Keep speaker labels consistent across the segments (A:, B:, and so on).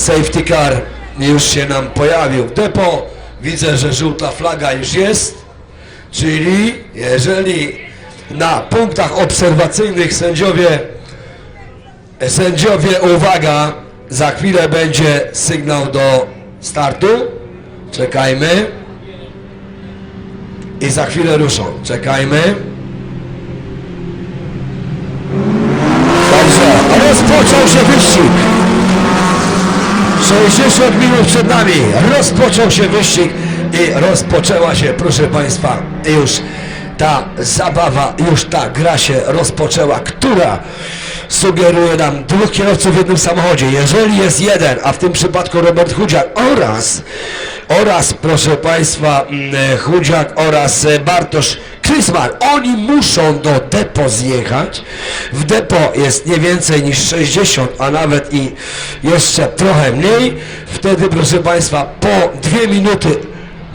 A: Safety car już się nam pojawił w depo. Widzę, że żółta flaga już jest. Czyli jeżeli na punktach obserwacyjnych sędziowie, uwaga, za chwilę będzie sygnał do startu. Czekajmy. I za chwilę ruszą. Czekajmy. Dobrze, rozpoczął się wyścig. 60 minut przed nami. Rozpoczął się wyścig i rozpoczęła się, proszę Państwa, już ta zabawa, już ta gra się rozpoczęła, która sugeruje nam dwóch kierowców w jednym samochodzie. Jeżeli jest jeden, a w tym przypadku Robert Chudziak oraz proszę Państwa, Chudziak oraz Bartosz Krysman, oni muszą do depo zjechać. W depo jest nie więcej niż 60, a nawet i jeszcze trochę mniej. Wtedy, proszę Państwa, po 2 minuty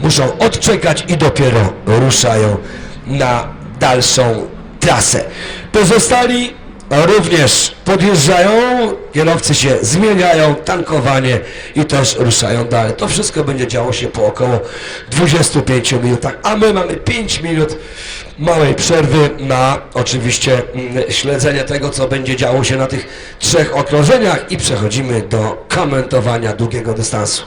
A: muszą odczekać i dopiero ruszają na dalszą trasę. Pozostali również podjeżdżają, kierowcy się zmieniają, tankowanie i też ruszają dalej. To wszystko będzie działo się po około 25 minutach, a my mamy 5 minut małej przerwy na oczywiście śledzenie tego, co będzie działo się na tych 3 okrążeniach i przechodzimy do komentowania długiego dystansu.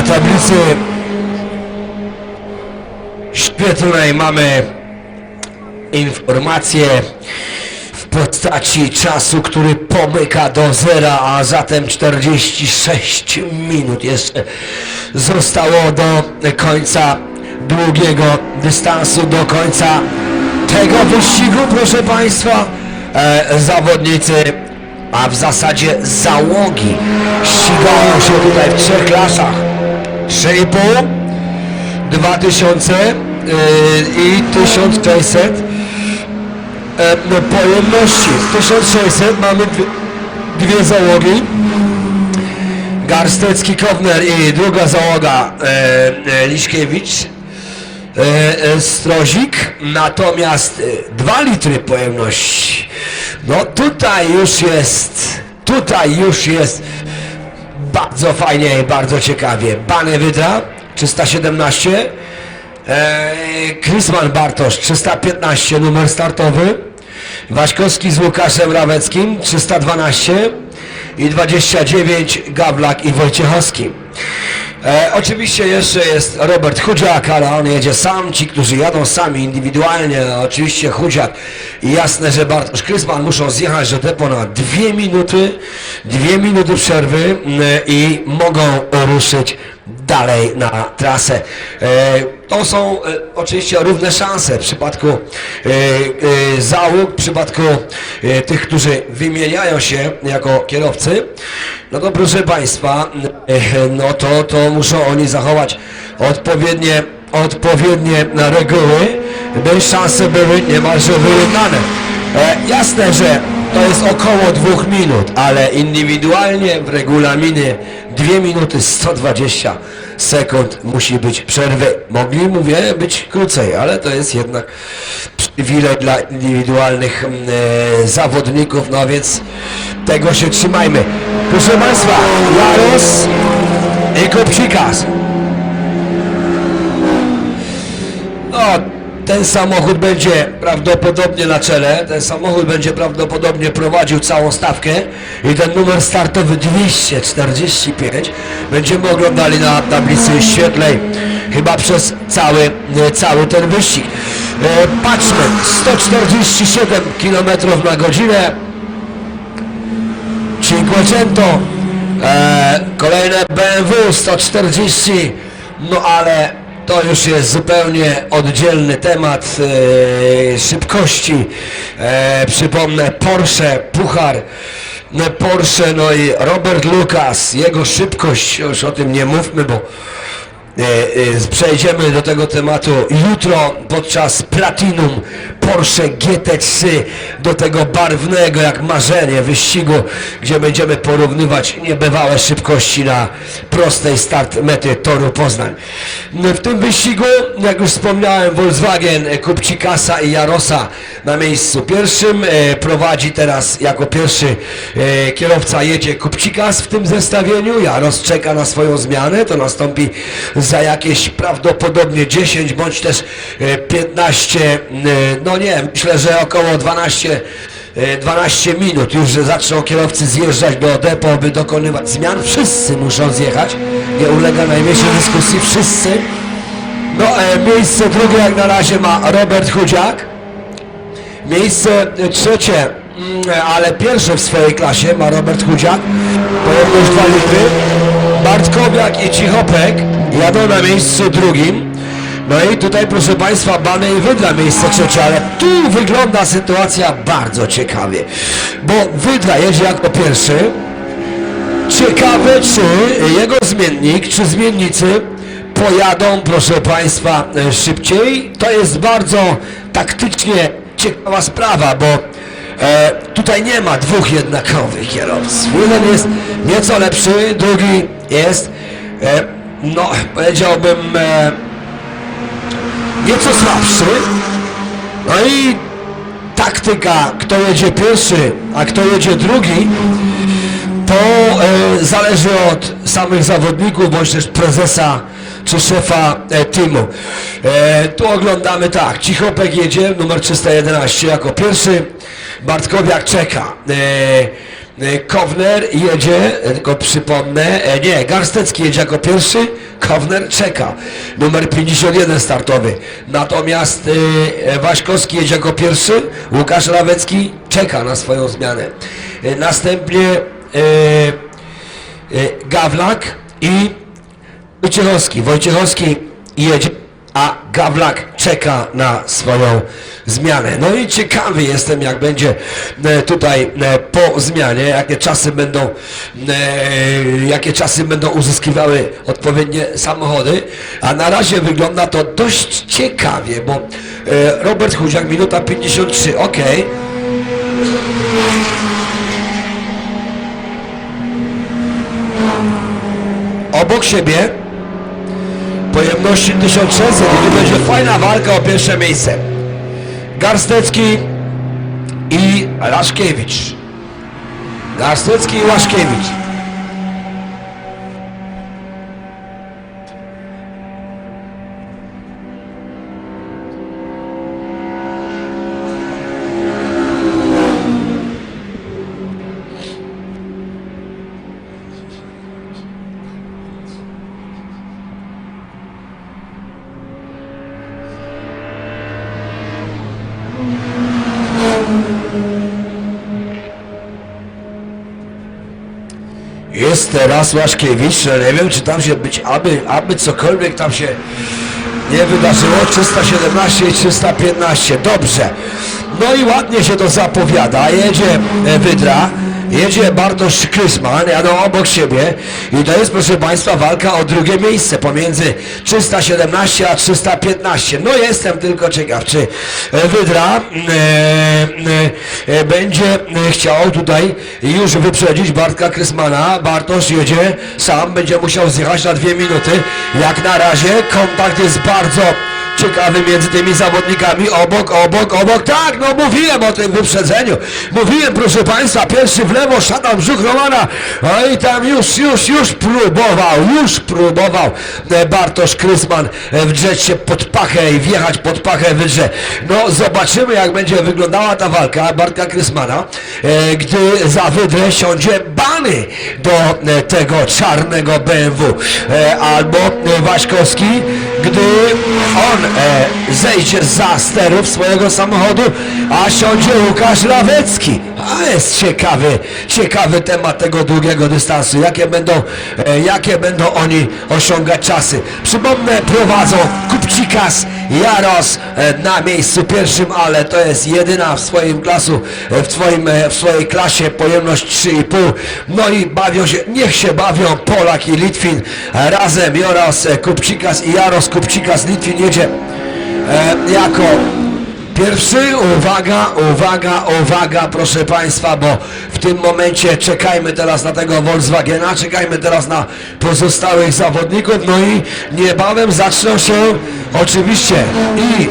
A: tablicy świetlnej mamy informację w postaci czasu, który pomyka do zera, a zatem 46 minut jeszcze zostało do końca długiego dystansu, do końca tego wyścigu, proszę Państwa. Zawodnicy, a w zasadzie załogi ścigają się tutaj w trzech klasach: 3,5, 2000 i 1600 pojemności. 1600 mamy dwie załogi, Garstecki, Kowner i druga załoga Liszkiewicz, Strozik, natomiast 2 litry pojemności. No tutaj już jest bardzo fajnie i bardzo ciekawie. Bane Wydra 317, Chrisman Bartosz 315, numer startowy, Waśkowski z Łukaszem Raweckim 312 i 29 Gawlak i Wojciechowski. Oczywiście jeszcze jest Robert Chudziak, ale on jedzie sam. Ci, którzy jadą sami indywidualnie, oczywiście Chudziak i jasne, że Bartosz Krysman muszą zjechać do depo na 2 minuty przerwy i mogą ruszyć dalej na trasę. To są oczywiście równe szanse w przypadku załóg, w przypadku tych, którzy wymieniają się jako kierowcy. No to proszę Państwa, no to muszą oni zachować odpowiednie reguły, by szanse były niemalże wyrównane. Jasne, że to jest około 2 minut, ale indywidualnie w regulaminie 2 minuty 120 sekund musi być przerwy. Mogli, mówię, być krócej, ale to jest jednak przywilej dla indywidualnych zawodników, no więc tego się trzymajmy. Proszę Państwa, Jaros i Kupcikas. No, ten samochód będzie prawdopodobnie na czele, ten samochód będzie prawdopodobnie prowadził całą stawkę i ten numer startowy 245 będziemy oglądali na tablicy świetlnej chyba przez cały ten wyścig. Patrzmy, 147 km na godzinę, Cinquecento, kolejne BMW 140, no ale to już jest zupełnie oddzielny temat szybkości. Przypomnę, Porsche, Puchar Porsche, no i Robert Lucas, jego szybkość, już o tym nie mówmy, bo przejdziemy do tego tematu jutro podczas Platinum Porsche GT3, do tego barwnego jak marzenie wyścigu, gdzie będziemy porównywać niebywałe szybkości na prostej start mety toru Poznań. W tym wyścigu, jak już wspomniałem, Volkswagen Kupcikasa i Jarosa na miejscu pierwszym. Prowadzi teraz jako pierwszy kierowca, jedzie Kupcikas w tym zestawieniu. Jaros czeka na swoją zmianę, to nastąpi za jakieś prawdopodobnie 10 bądź też 15, no nie, myślę, że około 12 minut już zaczną kierowcy zjeżdżać do depo, by dokonywać zmian. Wszyscy muszą zjechać, nie ulega najmniejszej dyskusji, wszyscy. No, miejsce drugie jak na razie ma Robert Chudziak, miejsce trzecie, ale pierwsze w swojej klasie ma Robert Chudziak, pojemność 2 litry. Bartkowiak i Cichopek jadą na miejscu drugim. No i tutaj, proszę Państwa, Bane i Wydra miejsce trzecie, ale tu wygląda sytuacja bardzo ciekawie, bo Wydra jedzie jako pierwszy. Ciekawe, czy jego zmiennik, czy zmiennicy pojadą, proszę Państwa, szybciej. To jest bardzo taktycznie ciekawa sprawa, bo tutaj nie ma dwóch jednakowych kierowców. Jeden jest nieco lepszy, drugi jest, no powiedziałbym, nieco słabszy. No i taktyka, kto jedzie pierwszy, a kto jedzie drugi, to zależy od samych zawodników, bądź też prezesa czy szefa teamu. Tu oglądamy tak, Cichopek jedzie, numer 311 jako pierwszy, Bartkowiak czeka. Kowner jedzie, tylko przypomnę, nie, Garstecki jedzie jako pierwszy, Kowner czeka, numer 51 startowy. Natomiast Waśkowski jedzie jako pierwszy, Łukasz Lawecki czeka na swoją zmianę. Następnie Gawlak i Wojciechowski jedzie, a Gawlak czeka na swoją zmianę. No i ciekawy jestem, jak będzie tutaj po zmianie, jakie czasy będą uzyskiwały odpowiednie samochody, a na razie wygląda to dość ciekawie, bo Robert Chudziak, minuta 53, ok. Obok siebie pojemności 1600 i tu będzie fajna walka o pierwsze miejsce. Garstecki i Łaszkiewicz. Jest teraz Łaszkiewicz, nie wiem, czy tam się być, aby cokolwiek tam się nie wydarzyło. 317 i 315, dobrze. No i ładnie się to zapowiada, jedzie Wydra, jedzie Bartosz Krysman, jadą obok siebie i to jest, proszę Państwa, walka o drugie miejsce pomiędzy 317 a 315. No jestem tylko ciekaw, czy Wydra będzie chciał tutaj już wyprzedzić Bartka Krysmana. Bartosz jedzie sam, będzie musiał zjechać na 2 minuty. Jak na razie kontakt jest bardzo ciekawy między tymi zawodnikami, obok, tak, no mówiłem o tym wyprzedzeniu, mówiłem, proszę Państwa, pierwszy w lewo, szatan brzuch Romana, no i tam już próbował Bartosz Krysman wdrzeć się pod pachę i wjechać pod pachę Wydrze. No zobaczymy, jak będzie wyglądała ta walka Bartka Krysmana, gdy za Wydrę siądzie Bany do tego czarnego BMW, albo Waśkowski, gdy on zejdzie za sterów swojego samochodu, a siądzie Łukasz Lawecki. A jest ciekawy temat tego długiego dystansu. Jakie będą oni osiągać czasy. Przypomnę, prowadzą Kupcikas, Jaros na miejscu pierwszym, ale to jest jedyna w swoim w swojej klasie, pojemność 3,5. No i bawią się, niech się bawią Polak i Litwin razem. Jaros Kupcikas i Jaros Kupcikas. Litwin jedzie jako pierwszy. Uwaga, proszę Państwa, bo w tym momencie czekajmy teraz na tego Volkswagena, czekajmy teraz na pozostałych zawodników, no i niebawem zaczną się oczywiście i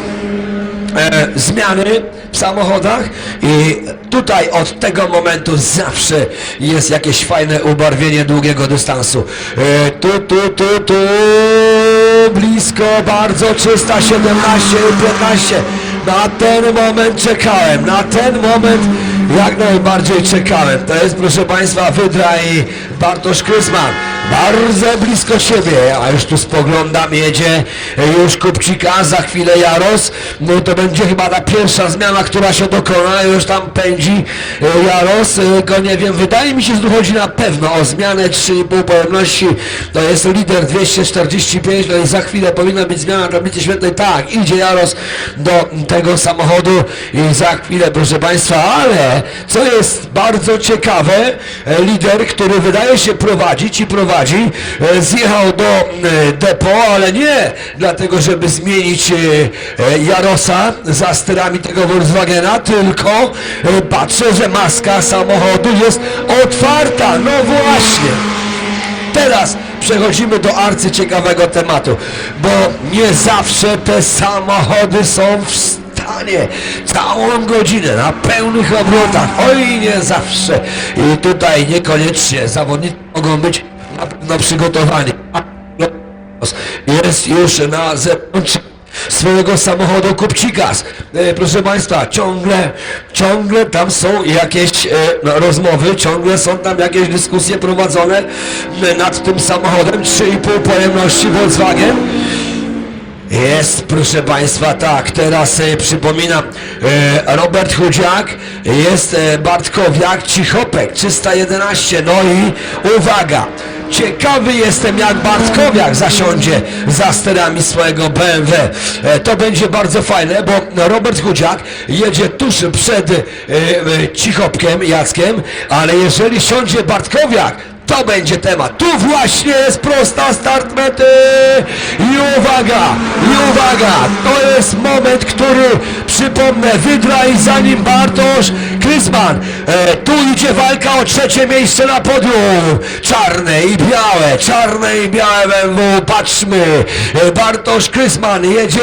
A: zmiany w samochodach i tutaj od tego momentu zawsze jest jakieś fajne ubarwienie długiego dystansu. Tu blisko bardzo 317 i 15. Na ten moment czekałem, jak najbardziej czekałem. To jest, proszę Państwa, Wydra i Bartosz Krysman. Bardzo blisko siebie, a już tu spoglądam, jedzie już Kupcika, za chwilę Jaros. No to będzie chyba ta pierwsza zmiana, która się dokona, już tam pędzi Jaros, tylko nie wiem, wydaje mi się, że tu chodzi na pewno o zmianę 3,5 pojemności. To jest lider 245, no i za chwilę powinna być zmiana tablicy świetnej. Tak, idzie Jaros do tego samochodu i za chwilę, proszę Państwa, ale co jest bardzo ciekawe, lider, który wydaje się prowadzić, zjechał do depo, ale nie dlatego, żeby zmienić Jarosa za sterami tego Volkswagena, tylko patrzę, że maska samochodu jest otwarta. No właśnie. Teraz przechodzimy do arcyciekawego tematu, bo nie zawsze te samochody są w stanie całą godzinę na pełnych obrotach. Oj, nie zawsze. I tutaj niekoniecznie zawodnicy mogą być na pewno przygotowani. Jest już na zewnątrz swojego samochodu Kupcikas. Proszę Państwa, ciągle tam są jakieś rozmowy, ciągle są tam jakieś dyskusje prowadzone nad tym samochodem 3,5 pojemności Volkswagen. Jest, proszę Państwa, tak, teraz przypominam, Robert Chudziak, jest Bartkowiak, Cichopek, 311, no i uwaga, ciekawy jestem, jak Bartkowiak zasiądzie za sterami swojego BMW. To będzie bardzo fajne, bo Robert Chudziak jedzie tuż przed Cichopkiem, Jackiem, ale jeżeli siądzie Bartkowiak, to będzie temat. Tu właśnie jest prosta start mety. I uwaga, to jest moment, który, przypomnę, Wydra i za nim Bartosz Krysman. Tu idzie walka o trzecie miejsce na podium. Czarne i białe BMW, patrzmy. Bartosz Krysman jedzie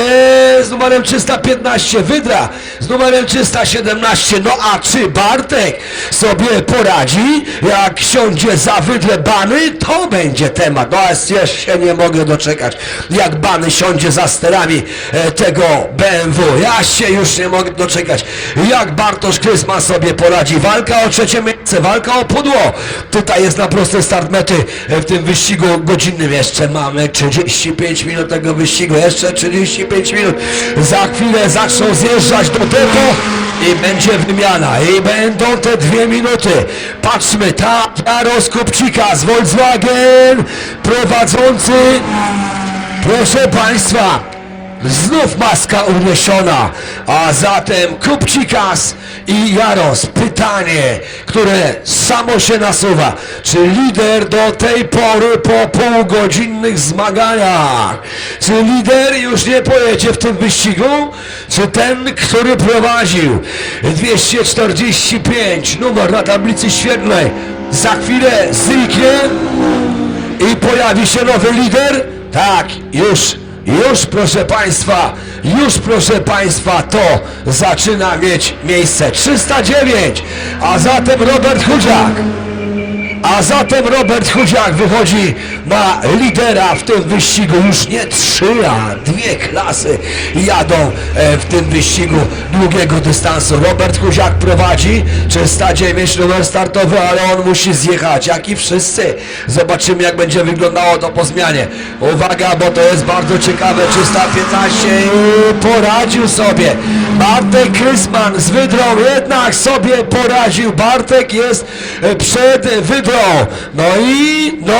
A: z numerem 315, Wydra z numerem 317. No a czy Bartek sobie poradzi, jak siądzie za Wydrę Bany? To będzie temat. No a ja się nie mogę doczekać, jak Bany siądzie za sterami tego BMW. Ja się już nie mogę doczekać, jak Bartosz Krysman sobie poradzi. Walka o trzecie miejsce, walka o pudło. Tutaj jest na prosty start mety w tym wyścigu godzinnym. Jeszcze mamy 35 minut tego wyścigu, jeszcze 35 minut. Za chwilę zaczną zjeżdżać do depo i będzie wymiana. I będą te 2 minuty. Patrzmy, Jaros Kupcikas z Volkswagen prowadzący. Proszę Państwa, znów maska uniesiona, a zatem Kupcikas i Jaros. Pytanie, które samo się nasuwa. Czy lider do tej pory po półgodzinnych zmaganiach, czy lider już nie pojedzie w tym wyścigu? Czy ten, który prowadził 245, numer na tablicy świetlnej, za chwilę zniknie i pojawi się nowy lider? Tak, już proszę Państwa, to zaczyna mieć miejsce. 309, a zatem Robert Chudziak wychodzi na lidera w tym wyścigu. Już nie 3, a 2 klasy jadą w tym wyścigu długiego dystansu. Robert Chudziak prowadzi, 309 numer startowy, ale on musi zjechać, jak i wszyscy. Zobaczymy, jak będzie wyglądało to po zmianie. Uwaga, bo to jest bardzo ciekawe. 315 i poradził sobie Bartek Krysman z Wydrą, jednak sobie poradził. Bartek jest przed Wydrą. No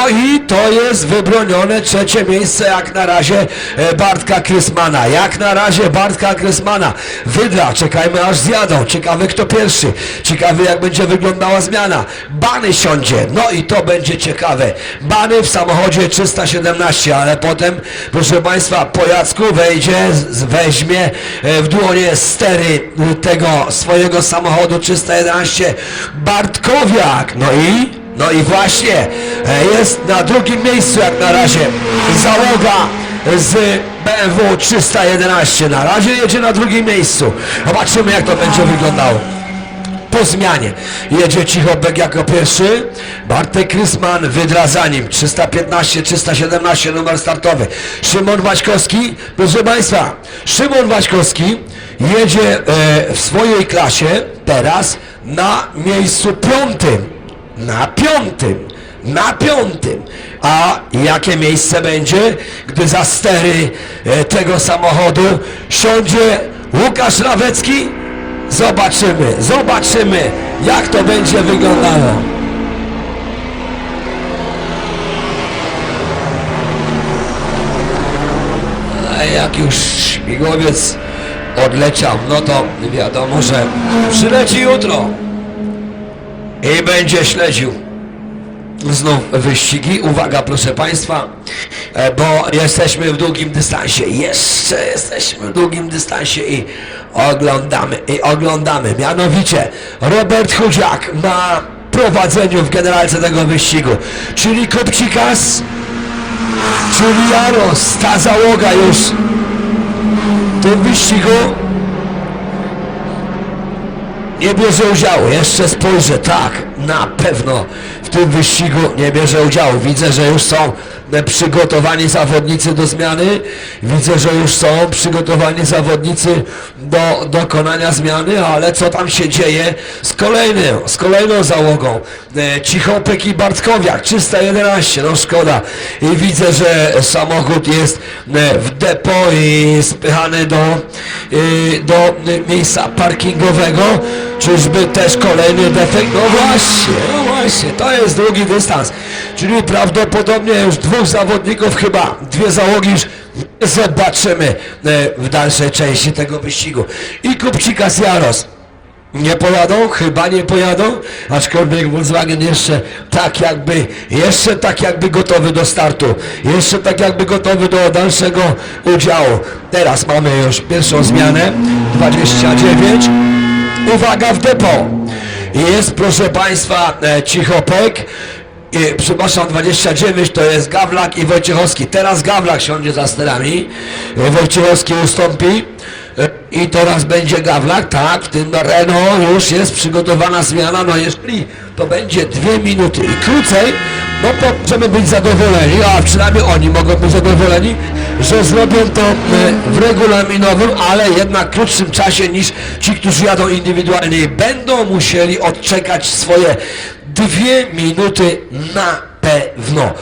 A: i to jest wybronione trzecie miejsce jak na razie Bartka Krysmana. Wydra, czekajmy aż zjadą. Ciekawy kto pierwszy. Ciekawy jak będzie wyglądała zmiana. Bany siądzie. No i to będzie ciekawe. Bany w samochodzie 317, ale potem, proszę Państwa, po Jacku weźmie w dłonie stery tego swojego samochodu 311 Bartkowiak. No i właśnie jest na drugim miejscu jak na razie załoga z BMW 311. Na razie jedzie na drugim miejscu. Zobaczymy, jak to będzie wyglądało po zmianie. Jedzie Cichopek jako pierwszy, Bartek Krysman, Wydra za nim, 315, 317 numer startowy. Szymon Waśkowski, proszę Państwa, Szymon Waśkowski jedzie w swojej klasie teraz na miejscu 5. A jakie miejsce będzie, gdy za stery tego samochodu siądzie Łukasz Rawecki? Zobaczymy, jak to będzie wyglądało. A jak już śmigłowiec odleciał, no to wiadomo, że przyleci jutro i będzie śledził znów wyścigi. Uwaga, proszę Państwa, bo jesteśmy w długim dystansie. Jeszcze jesteśmy w długim dystansie i oglądamy. Mianowicie Robert Chudziak na prowadzeniu w generalce tego wyścigu, czyli Kupcikas, czyli Jaros. Ta załoga już w tym wyścigu nie bierze udziału. Jeszcze spojrzę, tak, na pewno w tym wyścigu nie bierze udziału. Widzę, że już są przygotowani zawodnicy do zmiany. Widzę, że już są przygotowani zawodnicy do dokonania zmiany, ale co tam się dzieje z kolejną załogą? Cichopek i Bartkowiak, 311, no szkoda. I widzę, że samochód jest w depo i spychany do miejsca parkingowego. Czyżby też kolejny defekt? No właśnie, to jest długi dystans. Czyli prawdopodobnie już dwóch zawodników, chyba dwie załogi już zobaczymy w dalszej części tego wyścigu. I Kupcikas Jaros. Nie pojadą? Chyba nie pojadą, aczkolwiek Volkswagen jeszcze tak jakby gotowy do startu, jeszcze tak jakby gotowy do dalszego udziału. Teraz mamy już pierwszą zmianę, 29. Uwaga w depo. Jest, proszę Państwa, Cichopek. Przepraszam, 29 to jest Gawlak i Wojciechowski. Teraz Gawlak siądzie za sterami. Wojciechowski ustąpi. I teraz będzie Gawlak, tak, w tym Renault już jest przygotowana zmiana, no jeżeli to będzie 2 minuty i krócej, no to możemy być zadowoleni, a przynajmniej oni mogą być zadowoleni, że zrobią to w regulaminowym, ale jednak krótszym czasie niż ci, którzy jadą indywidualnie. Będą musieli odczekać swoje 2 minuty na pewno.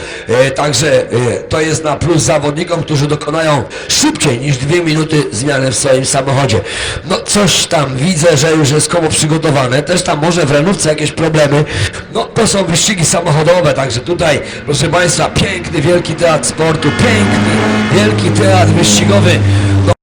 A: Także to jest na plus zawodnikom, którzy dokonają szybciej niż 2 minuty zmiany w swoim samochodzie. No coś tam widzę, że już jest koło przygotowane. Też tam może w renówce jakieś problemy. No to są wyścigi samochodowe, także tutaj, proszę Państwa, piękny, wielki teatr sportu, piękny, wielki teatr wyścigowy. No,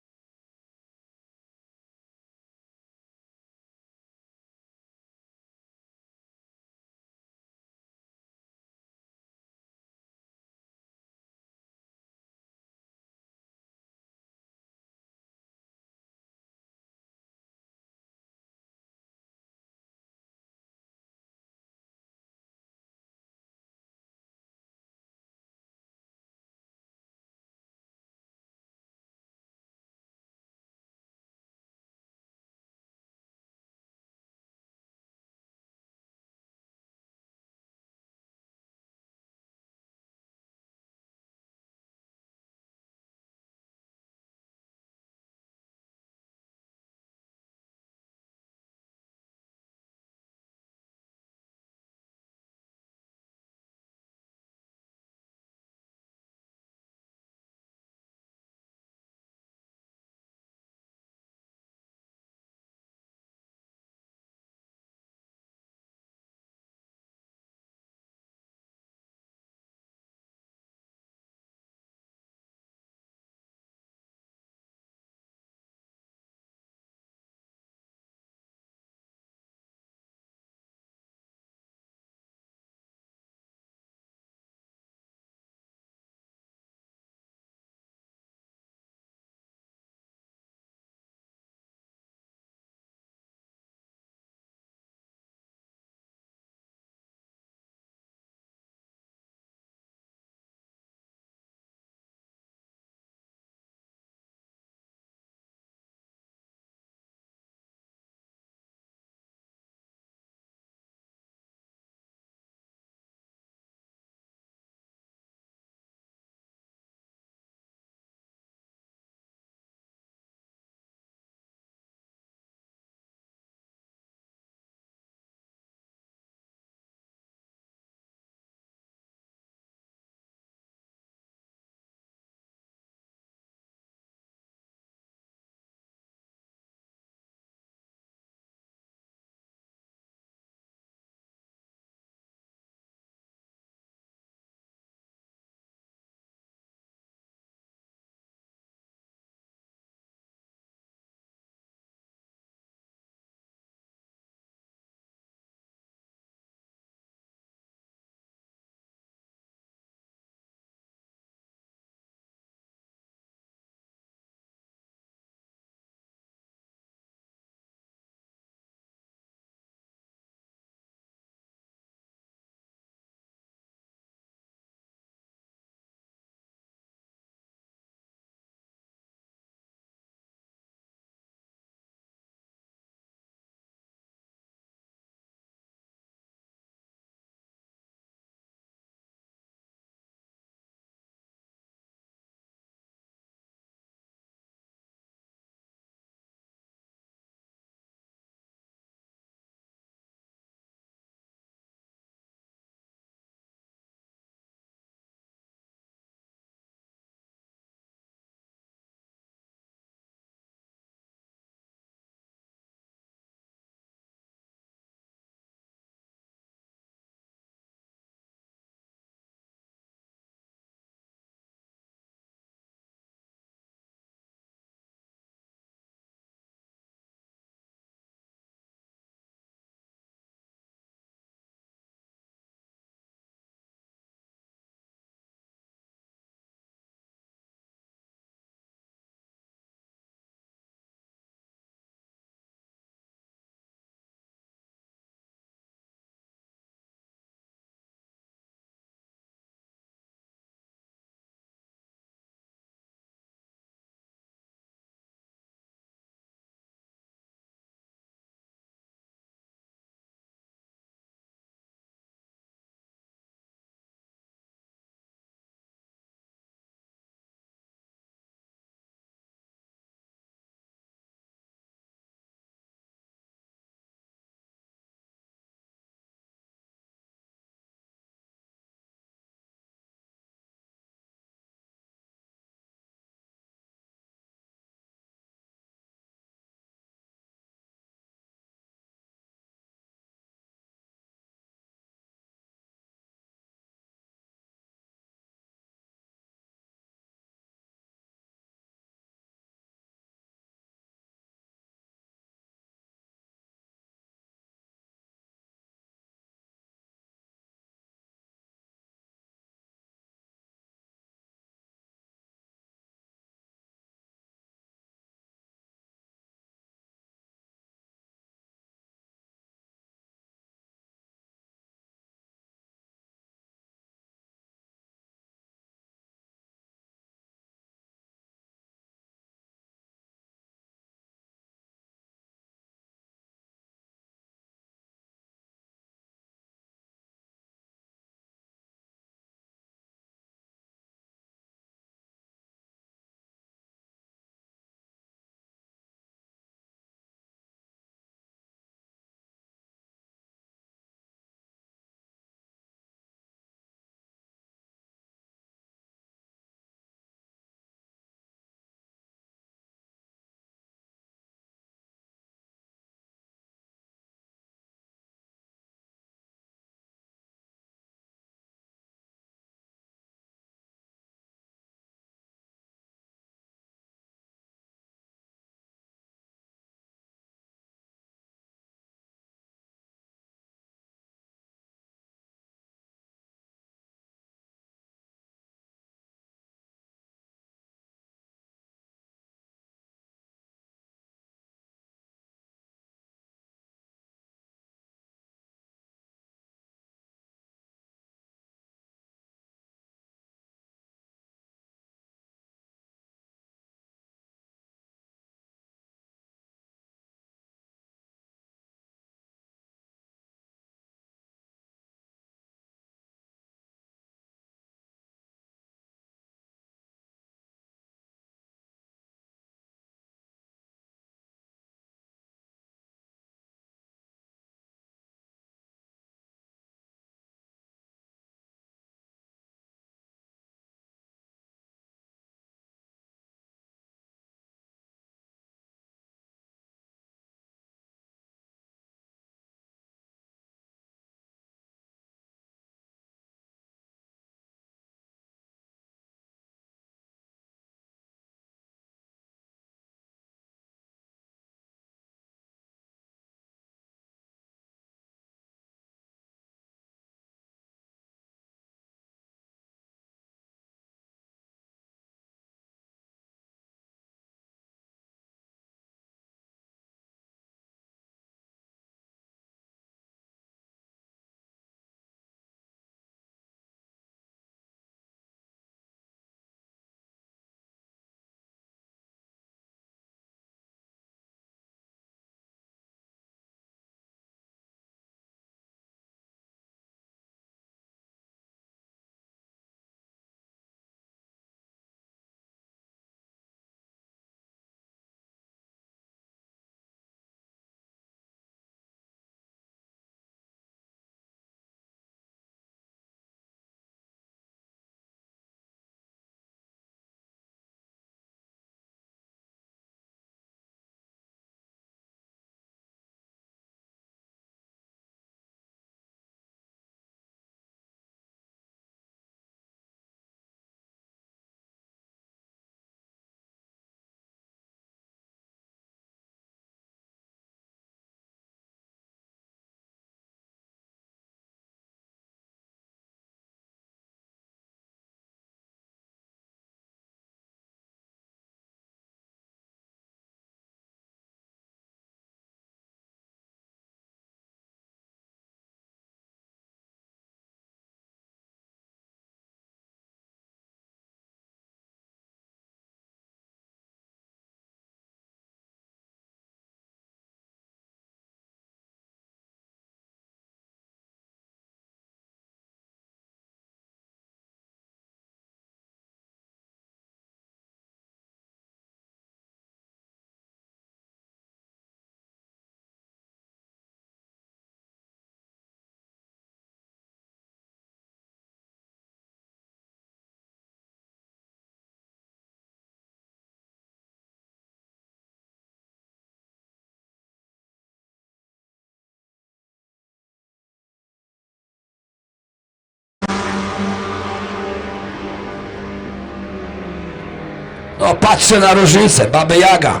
A: No patrzę na różnicę, Baba Jaga,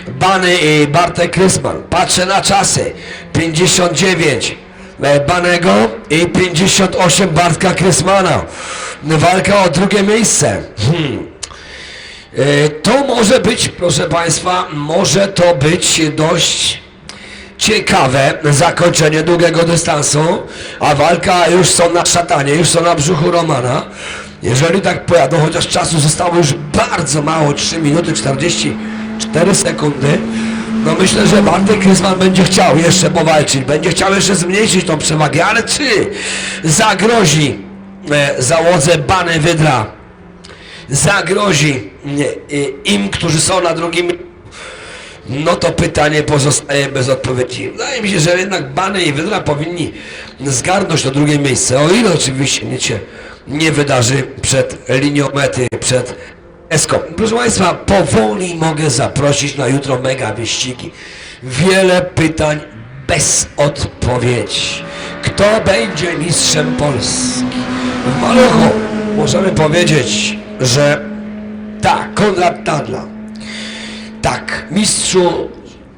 A: Bany i Bartek Krysman. Patrzę na czasy, 59 Banego i 58 Bartka Krysmana. Walka o drugie miejsce. To może być, proszę Państwa, może to być dość ciekawe zakończenie długiego dystansu, a walka już są na szatanie, już są na brzuchu Romana. Jeżeli tak pojadą, chociaż czasu zostało już bardzo mało, 3 minuty 44 sekundy, no myślę, że Bartek Krysman będzie chciał jeszcze powalczyć, będzie chciał jeszcze zmniejszyć tą przewagę, ale czy zagrozi załodze Bany Wydra, zagrozi im, którzy są na drugim, no to pytanie pozostaje bez odpowiedzi. Wydaje mi się, że jednak Bany i Wydra powinni zgarnąć to drugie miejsce, o ile oczywiście nic się nie wydarzy przed linią mety, przed Eską. Proszę Państwa, powoli mogę zaprosić na jutro mega wyścigi. Wiele pytań bez odpowiedzi. Kto będzie mistrzem Polski? W Maluchu możemy powiedzieć, że tak, Konrad Tadla. Tak, mistrzu,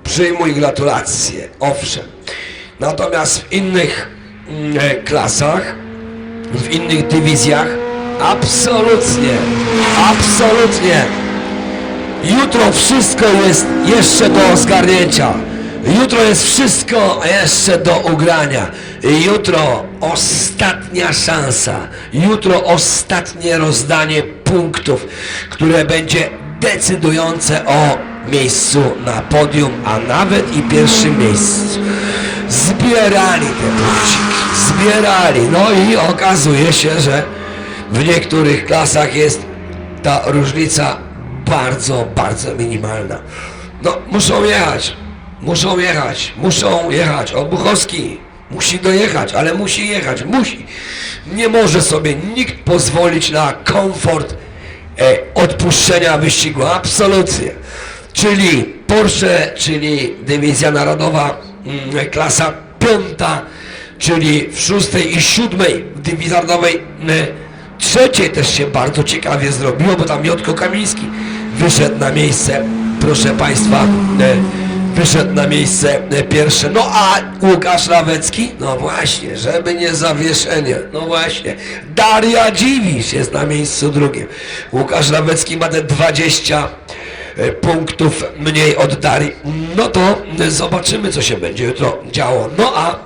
A: przyjmuj gratulacje, owszem. Natomiast w innych klasach, w innych dywizjach, absolutnie, absolutnie. Jutro wszystko jest jeszcze do zgarnięcia. Jutro jest wszystko jeszcze do ugrania. Jutro ostatnia szansa. Jutro ostatnie rozdanie punktów, które będzie decydujące o miejscu na podium, a nawet i pierwszym miejscu. Zbierali te punkciki, zbierali. No i okazuje się, że w niektórych klasach jest ta różnica bardzo, bardzo minimalna. No, muszą jechać. Obuchowski musi dojechać, ale musi jechać, musi. Nie może sobie nikt pozwolić na komfort odpuszczenia wyścigu, absolutnie. Czyli Porsche, czyli Dywizja Narodowa, klasa 5, czyli w 6. i 7. w Dywizji Narodowej 3. też się bardzo ciekawie zrobiło, bo tam Miotko Kamiński wyszedł na miejsce, proszę Państwa, wyszedł na miejsce pierwsze. No a Łukasz Lawecki? No właśnie, żeby nie zawieszenie. No właśnie. Daria Dziwisz jest na miejscu drugim. Łukasz Lawecki ma te 20 punktów mniej od Darii. No to zobaczymy, co się będzie jutro działo. No a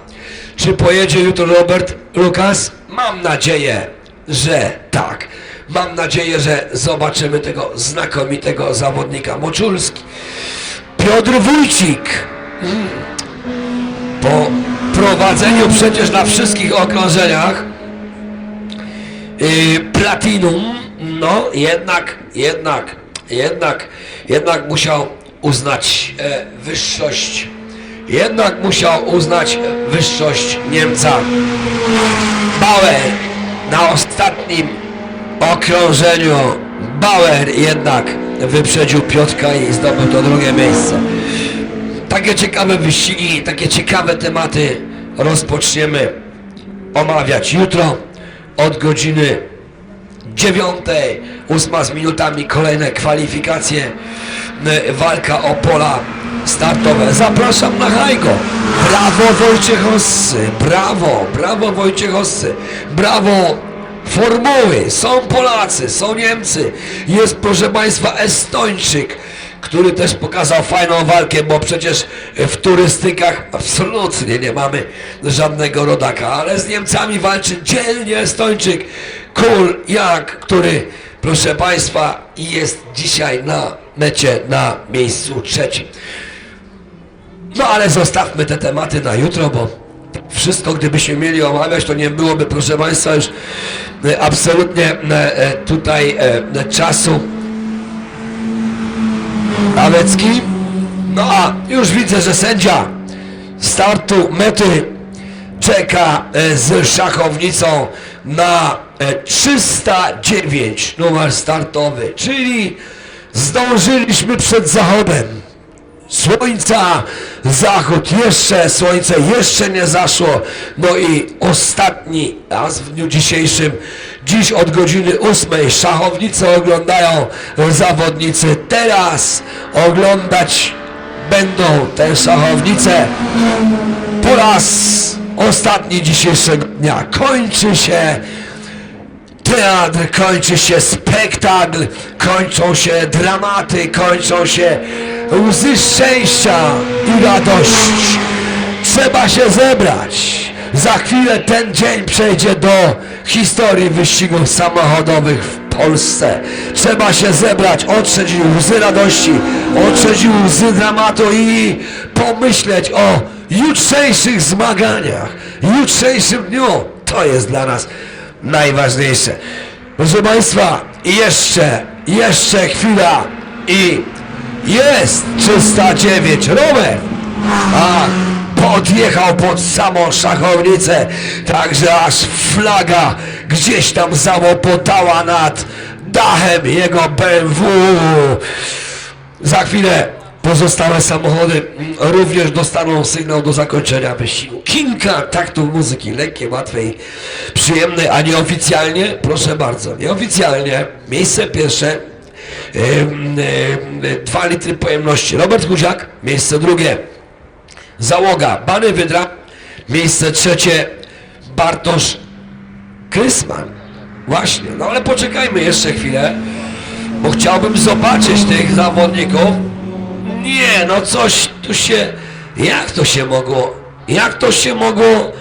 A: czy pojedzie jutro Robert Lukas? Mam nadzieję, że tak. Mam nadzieję, że zobaczymy tego znakomitego zawodnika. Moczulski. Piotr Wójcik. Po prowadzeniu przecież na wszystkich okrążeniach Platinum, no jednak musiał uznać wyższość. Jednak musiał uznać wyższość Niemca. Bauer na ostatnim okrążeniu. Bauer jednak wyprzedził Piotrka i zdobył to drugie miejsce. Takie ciekawe wyścigi, takie ciekawe tematy rozpoczniemy omawiać jutro od godziny 9, 8 z minutami, kolejne kwalifikacje, walka o pola startowe. Zapraszam na Hajgo. Brawo Wojciechowscy, brawo Wojciechowscy, brawo formuły, są Polacy, są Niemcy, jest proszę Państwa Estończyk, który też pokazał fajną walkę, bo przecież w turystykach absolutnie nie mamy żadnego rodaka, ale z Niemcami walczy dzielnie Estończyk, Kul Jak, który proszę Państwa jest dzisiaj na mecie na miejscu 3. No ale zostawmy te tematy na jutro, bo wszystko gdybyśmy mieli omawiać, to nie byłoby proszę Państwa już absolutnie tutaj czasu. Lawecki. No a już widzę, że sędzia startu mety czeka z szachownicą na 309 numer startowy, czyli zdążyliśmy przed zachodem słońca, zachód jeszcze, słońce jeszcze nie zaszło, no i ostatni raz w dniu dzisiejszym Dziś od godziny 8 szachownicę oglądają zawodnicy. Teraz oglądać będą tę szachownicę po raz ostatni dzisiejszego dnia. Kończy się teatr, kończy się spektakl, kończą się dramaty, kończą się łzy szczęścia i radości. Trzeba się zebrać. Za chwilę ten dzień przejdzie do historii wyścigów samochodowych w Polsce. Trzeba się zebrać, otrzeć łzy radości, otrzeć łzy dramatu i pomyśleć o jutrzejszych zmaganiach, jutrzejszym dniu. To jest dla nas najważniejsze. Proszę Państwa, jeszcze chwila i jest 309. Robert! Podjechał pod samą szachownicę, także aż flaga gdzieś tam załopotała nad dachem jego BMW. Za chwilę pozostałe samochody również dostaną sygnał do zakończenia wyścigu. Kilka taktów muzyki, lekkiej, łatwej, przyjemnej, a nieoficjalnie, proszę bardzo, nieoficjalnie, miejsce pierwsze, 2 litry pojemności Robert Chudziak, miejsce drugie załoga Bany Wydra, miejsce trzecie Bartosz Krysman. Właśnie, no ale poczekajmy jeszcze chwilę, bo chciałbym zobaczyć tych zawodników. Nie, no coś tu się... Jak to się mogło?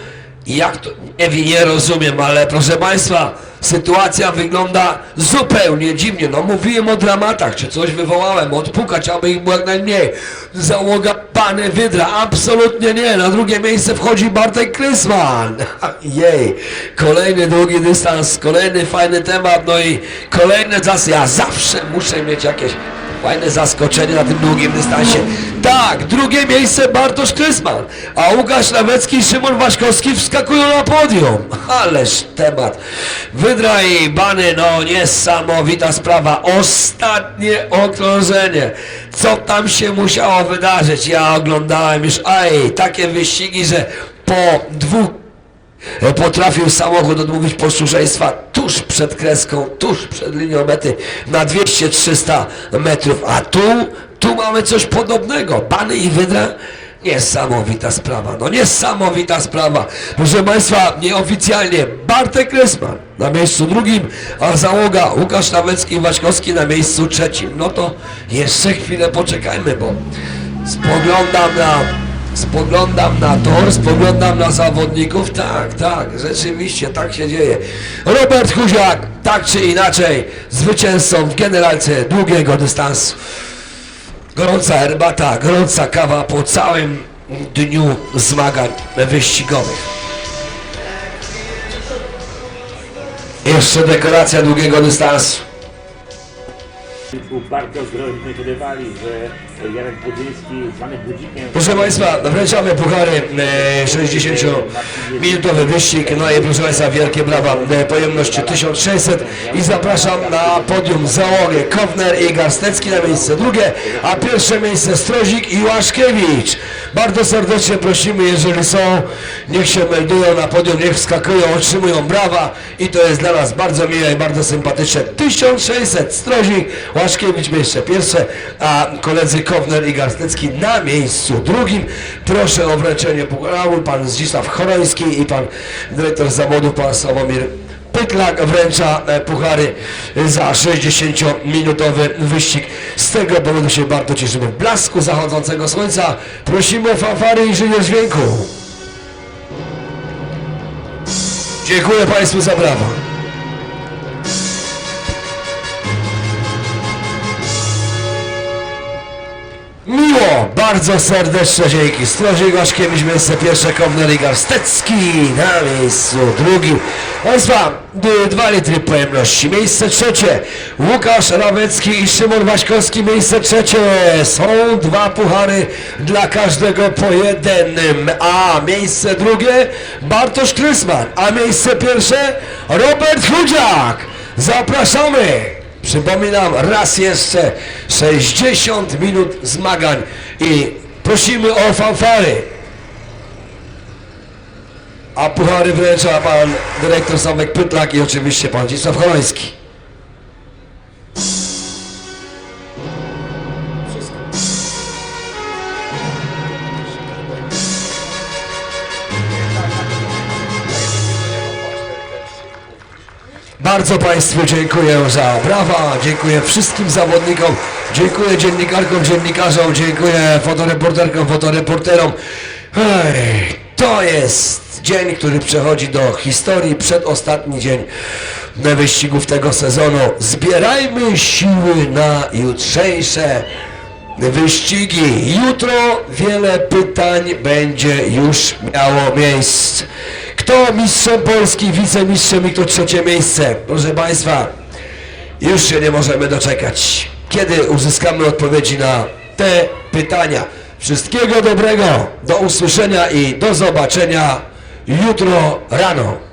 A: Nie rozumiem, ale proszę Państwa, sytuacja wygląda zupełnie dziwnie. No mówiłem o dramatach, czy coś wywołałem, odpukać, aby ich było jak najmniej. Załoga Bany Wydra, absolutnie nie. Na drugie miejsce wchodzi Bartek Krysman. Jej, kolejny długi dystans, kolejny fajny temat, no i kolejne ja zawsze muszę mieć jakieś fajne zaskoczenie na tym długim dystansie. Tak, drugie miejsce Bartosz Krysman, a Łukasz Lawecki i Szymon Waśkowski wskakują na podium. Ależ temat. Wydra i Bany, no niesamowita sprawa. Ostatnie okrążenie. Co tam się musiało wydarzyć? Ja oglądałem już, takie wyścigi, że po dwóch potrafił samochód odmówić posłuszeństwa tuż przed kreską, tuż przed linią mety na 200-300 metrów, a tu mamy coś podobnego. Bany i Wydra, niesamowita sprawa, no niesamowita sprawa. Proszę Państwa, nieoficjalnie Bartek Krysman na miejscu drugim, a załoga Łukasz Lawecki i Waśkowski na miejscu trzecim. No to jeszcze chwilę poczekajmy, bo spoglądam na tor, spoglądam na zawodników. Tak, rzeczywiście tak się dzieje. Robert Chudziak, tak czy inaczej, zwycięzcą w generalce długiego dystansu. Gorąca herbata, gorąca kawa po całym dniu zmagań wyścigowych. Jeszcze dekoracja długiego dystansu.
B: Bardzo zdrowie podawali, że Jarek Budzyński, zwany Budzikiem...
A: Proszę Państwa, wręczamy puchary, 60-minutowy wyścig, no i proszę Państwa, wielkie brawa, pojemność 1600 i zapraszam na podium załogę Kowner i Garstecki na miejsce drugie, a pierwsze miejsce Strozik i Łaszkiewicz. Bardzo serdecznie prosimy, jeżeli są, niech się meldują na podium, niech wskakują, otrzymują brawa i to jest dla nas bardzo miłe i bardzo sympatyczne. 1600, Strozik, Łaszkiewicz miejsce pierwsze, a koledzy Kowner i Garstecki na miejscu drugim. Proszę o wręczenie pucharu, pan Zdzisław Choroński i pan dyrektor zawodów, pan Sławomir Pytlak wręcza puchary za 60-minutowy wyścig. Z tego powodu się bardzo cieszymy. W blasku zachodzącego słońca prosimy o fanfary inżynier dźwięku. Dziękuję Państwu za brawa. Miło, bardzo serdeczne dzięki. Strozik Łaszkiewicz miejsce pierwsze, Kowner i Garstecki na miejscu drugim. Państwa, 2 litry pojemności. Miejsce trzecie, Łukasz Lawecki i Szymon Waśkowski miejsce trzecie. Są 2 puchary dla każdego po jednym. A miejsce drugie, Bartosz Krysman. A miejsce pierwsze, Robert Chudziak. Zapraszamy. Przypominam raz jeszcze 60 minut zmagań i prosimy o fanfary. a puchary wręcza pan dyrektor Sławek Pytlak i oczywiście pan Zdzisław Choroński. Bardzo Państwu dziękuję za brawa, dziękuję wszystkim zawodnikom, dziękuję dziennikarkom, dziennikarzom, dziękuję fotoreporterkom, fotoreporterom. To jest dzień, który przechodzi do historii, przedostatni dzień wyścigów tego sezonu. Zbierajmy siły na jutrzejsze wyścigi. Jutro wiele pytań będzie już miało miejsce. Kto mistrzem Polski, wicemistrzem i kto trzecie miejsce? Proszę Państwa, już się nie możemy doczekać, kiedy uzyskamy odpowiedzi na te pytania. Wszystkiego dobrego, do usłyszenia i do zobaczenia jutro rano.